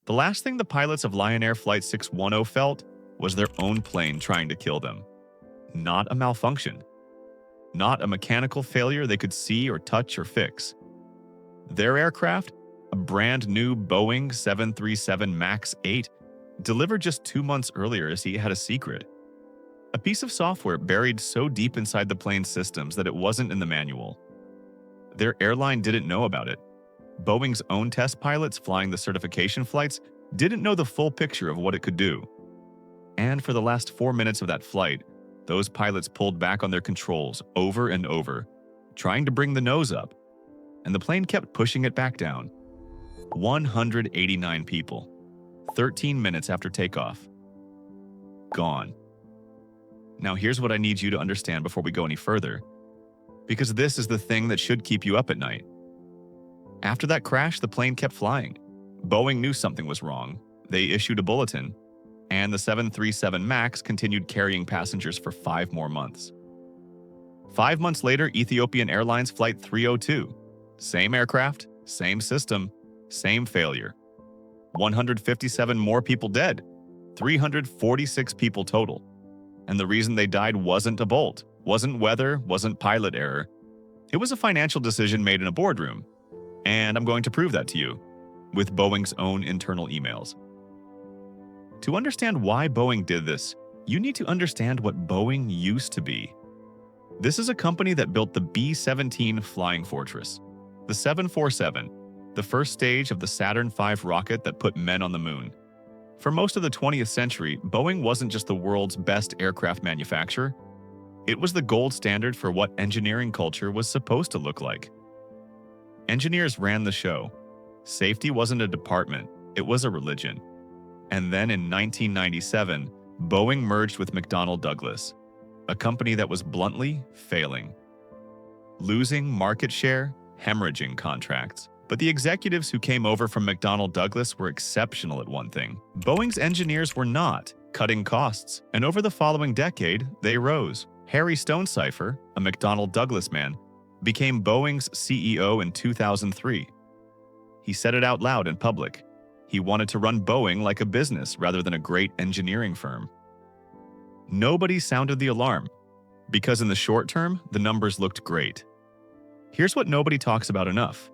The last thing the pilots of Lion Air Flight 610 felt was their own plane trying to kill them. Not a malfunction. Not a mechanical failure they could see or touch or fix. Their aircraft, a brand new Boeing 737 MAX 8, delivered just 2 months earlier as he had a secret. A piece of software buried so deep inside the plane's systems that it wasn't in the manual. Their airline didn't know about it. Boeing's own test pilots flying the certification flights didn't know the full picture of what it could do. And for the last 4 minutes of that flight, those pilots pulled back on their controls over and over, trying to bring the nose up, and the plane kept pushing it back down. 189 people, 13 minutes after takeoff. Gone. Now here's what I need you to understand before we go any further, because this is the thing that should keep you up at night. After that crash, the plane kept flying. Boeing knew something was wrong. They issued a bulletin, and the 737 MAX continued carrying passengers for 5 more months. 5 months later, Ethiopian Airlines Flight 302. Same aircraft, same system, same failure. 157 more people dead, 346 people total. And the reason they died wasn't a bolt, wasn't weather, wasn't pilot error. It was a financial decision made in a boardroom. And I'm going to prove that to you, with Boeing's own internal emails. To understand why Boeing did this, you need to understand what Boeing used to be. This is a company that built the B-17 Flying Fortress, the 747, the first stage of the Saturn V rocket that put men on the moon. For most of the 20th century, Boeing wasn't just the world's best aircraft manufacturer. It was the gold standard for what engineering culture was supposed to look like. Engineers ran the show. Safety wasn't a department, it was a religion. And then in 1997, Boeing merged with McDonnell Douglas, a company that was bluntly failing. Losing market share, hemorrhaging contracts. But the executives who came over from McDonnell Douglas were exceptional at one thing. Boeing's engineers were not, cutting costs, and over the following decade, they rose. Harry Stonecipher, a McDonnell Douglas man, became Boeing's CEO in 2003. He said it out loud in public. He wanted to run Boeing like a business rather than a great engineering firm. Nobody sounded the alarm, because in the short term, the numbers looked great. Here's what nobody talks about enough.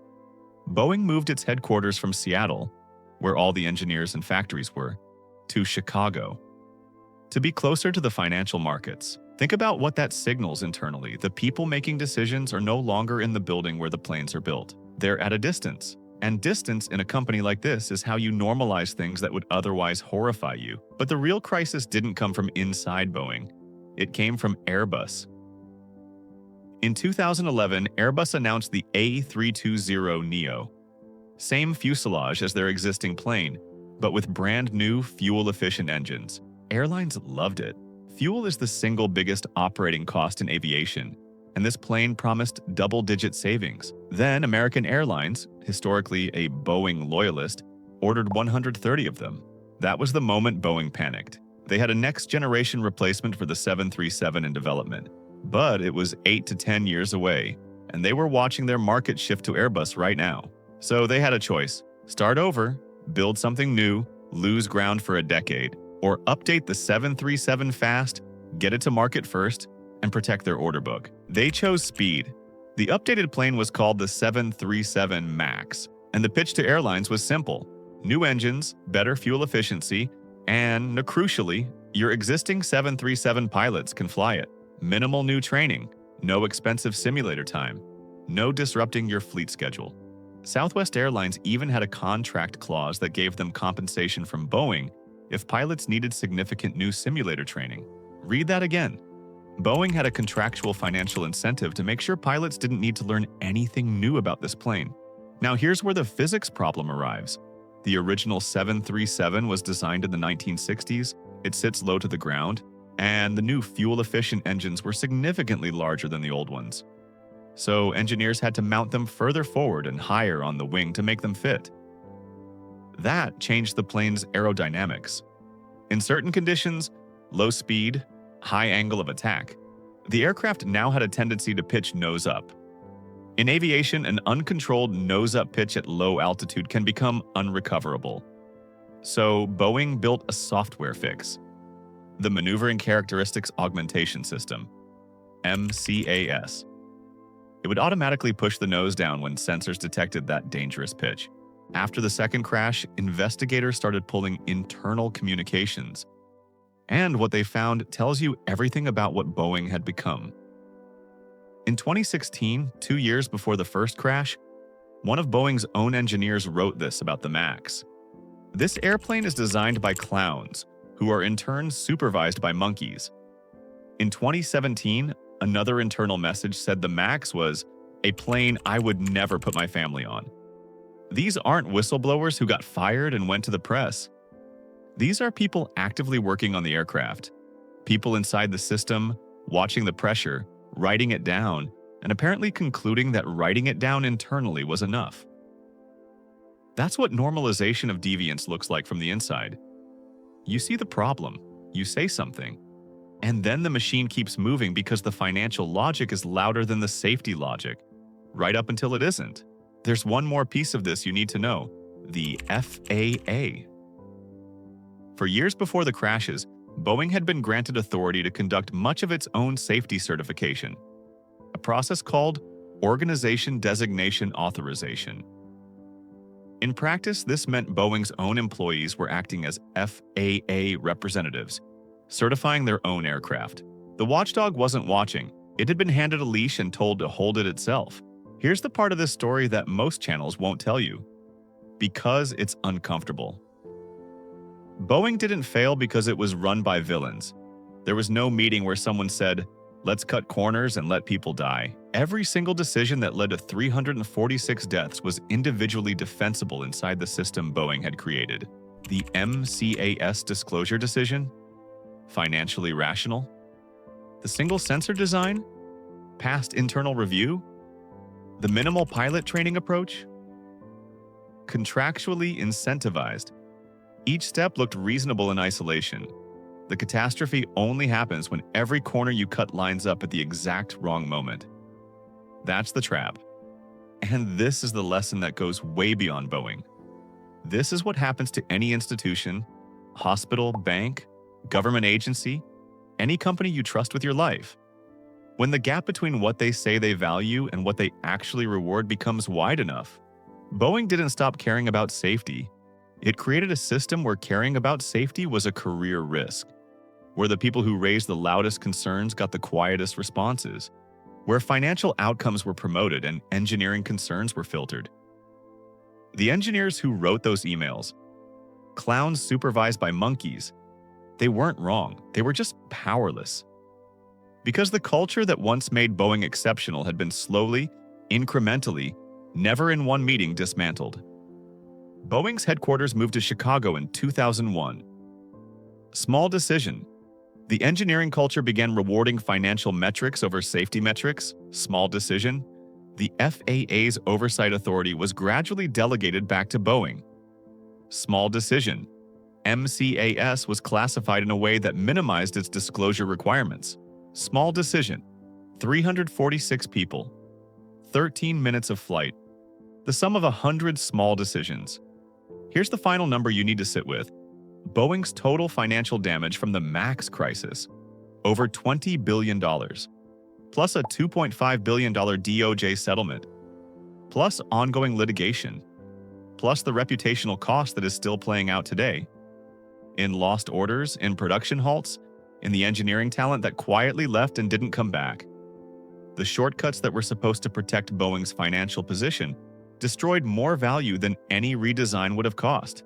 Boeing moved its headquarters from Seattle, where all the engineers and factories were, to Chicago. To be closer to the financial markets, think about what that signals internally. The people making decisions are no longer in the building where the planes are built. They're at a distance. And distance in a company like this is how you normalize things that would otherwise horrify you. But the real crisis didn't come from inside Boeing. It came from Airbus. In 2011, Airbus announced the A320neo. Same fuselage as their existing plane, but with brand new fuel-efficient engines. Airlines loved it. Fuel is the single biggest operating cost in aviation, and this plane promised double-digit savings. Then American Airlines, historically a Boeing loyalist, ordered 130 of them. That was the moment Boeing panicked. They had a next-generation replacement for the 737 in development, but it was 8 to 10 years away, and they were watching their market shift to Airbus right now. So they had a choice: start over, build something new, lose ground for a decade, or update the 737 fast, get it to market first, and protect their order book. They chose speed. The updated plane was called the 737 MAX, and the pitch to airlines was simple: new engines, better fuel efficiency, and, crucially, your existing 737 pilots can fly it. Minimal new training, no expensive simulator time, no disrupting your fleet schedule. Southwest Airlines even had a contract clause that gave them compensation from Boeing if pilots needed significant new simulator training. Read that again. Boeing had a contractual financial incentive to make sure pilots didn't need to learn anything new about this plane. Now here's where the physics problem arrives. The original 737 was designed in the 1960s, it sits low to the ground, and the new fuel-efficient engines were significantly larger than the old ones. So engineers had to mount them further forward and higher on the wing to make them fit. That changed the plane's aerodynamics. In certain conditions, low speed, high angle of attack, the aircraft now had a tendency to pitch nose up. In aviation, an uncontrolled nose-up pitch at low altitude can become unrecoverable. So Boeing built a software fix, the Maneuvering Characteristics Augmentation System, MCAS. It would automatically push the nose down when sensors detected that dangerous pitch. After the second crash, investigators started pulling internal communications. And what they found tells you everything about what Boeing had become. In 2016, 2 years before the first crash, one of Boeing's own engineers wrote this about the MAX. This airplane is designed by clowns, who are in turn supervised by monkeys. In 2017, another internal message said the MAX was a plane I would never put my family on. These aren't whistleblowers who got fired and went to the press. These are people actively working on the aircraft, people inside the system, watching the pressure, writing it down, and apparently concluding that writing it down internally was enough. That's what normalization of deviance looks like from the inside. You see the problem, you say something, and then the machine keeps moving because the financial logic is louder than the safety logic, right up until it isn't. There's one more piece of this you need to know: the FAA. For years before the crashes, Boeing had been granted authority to conduct much of its own safety certification, a process called Organization Designation Authorization. In practice, this meant Boeing's own employees were acting as FAA representatives, certifying their own aircraft. The watchdog wasn't watching. It had been handed a leash and told to hold it itself. Here's the part of this story that most channels won't tell you. Because it's uncomfortable. Boeing didn't fail because it was run by villains. There was no meeting where someone said, "Let's cut corners and let people die." Every single decision that led to 346 deaths was individually defensible inside the system Boeing had created. The MCAS disclosure decision? Financially rational? The single sensor design? Past internal review? The minimal pilot training approach? Contractually incentivized. Each step looked reasonable in isolation. The catastrophe only happens when every corner you cut lines up at the exact wrong moment. That's the trap. And this is the lesson that goes way beyond Boeing. This is what happens to any institution, hospital, bank, government agency, any company you trust with your life. When the gap between what they say they value and what they actually reward becomes wide enough, Boeing didn't stop caring about safety. It created a system where caring about safety was a career risk, where the people who raised the loudest concerns got the quietest responses, where financial outcomes were promoted and engineering concerns were filtered. The engineers who wrote those emails, clowns supervised by monkeys, they weren't wrong, they were just powerless. Because the culture that once made Boeing exceptional had been slowly, incrementally, never in one meeting dismantled. Boeing's headquarters moved to Chicago in 2001. Small decision. The engineering culture began rewarding financial metrics over safety metrics. Small decision. The FAA's oversight authority was gradually delegated back to Boeing. Small decision. MCAS was classified in a way that minimized its disclosure requirements. Small decision. 346 people. 13 minutes of flight. The sum of 100 small decisions. Here's the final number you need to sit with. Boeing's total financial damage from the MAX crisis, over $20 billion, plus a $2.5 billion DOJ settlement, plus ongoing litigation, plus the reputational cost that is still playing out today, in lost orders, in production halts, in the engineering talent that quietly left and didn't come back. The shortcuts that were supposed to protect Boeing's financial position destroyed more value than any redesign would have cost.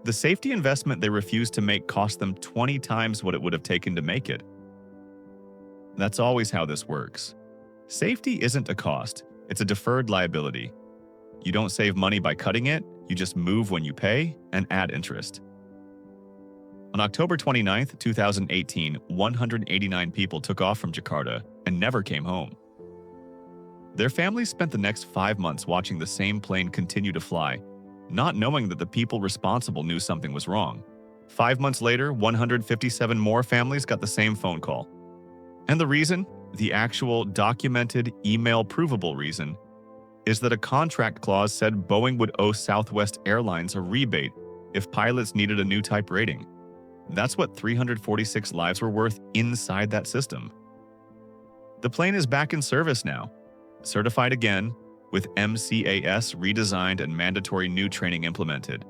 The safety investment they refused to make cost them 20 times what it would have taken to make it. That's always how this works. Safety isn't a cost, it's a deferred liability. You don't save money by cutting it, you just move when you pay and add interest. On October 29, 2018, 189 people took off from Jakarta and never came home. Their families spent the next 5 months watching the same plane continue to fly, not knowing that the people responsible knew something was wrong. 5 months later, 157 more families got the same phone call. And the reason, the actual documented, email-provable reason, is that a contract clause said Boeing would owe Southwest Airlines a rebate if pilots needed a new type rating. That's what 346 lives were worth inside that system. The plane is back in service now, certified again, with MCAS redesigned and mandatory new training implemented.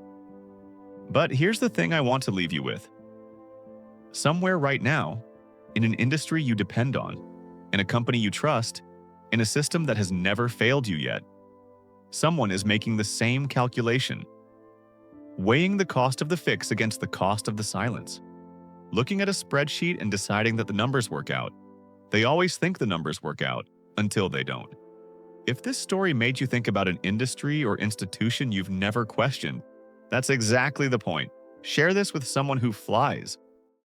But here's the thing I want to leave you with. Somewhere right now, in an industry you depend on, in a company you trust, in a system that has never failed you yet, someone is making the same calculation, weighing the cost of the fix against the cost of the silence, looking at a spreadsheet and deciding that the numbers work out. They always think the numbers work out until they don't. If this story made you think about an industry or institution you've never questioned, that's exactly the point. Share this with someone who flies,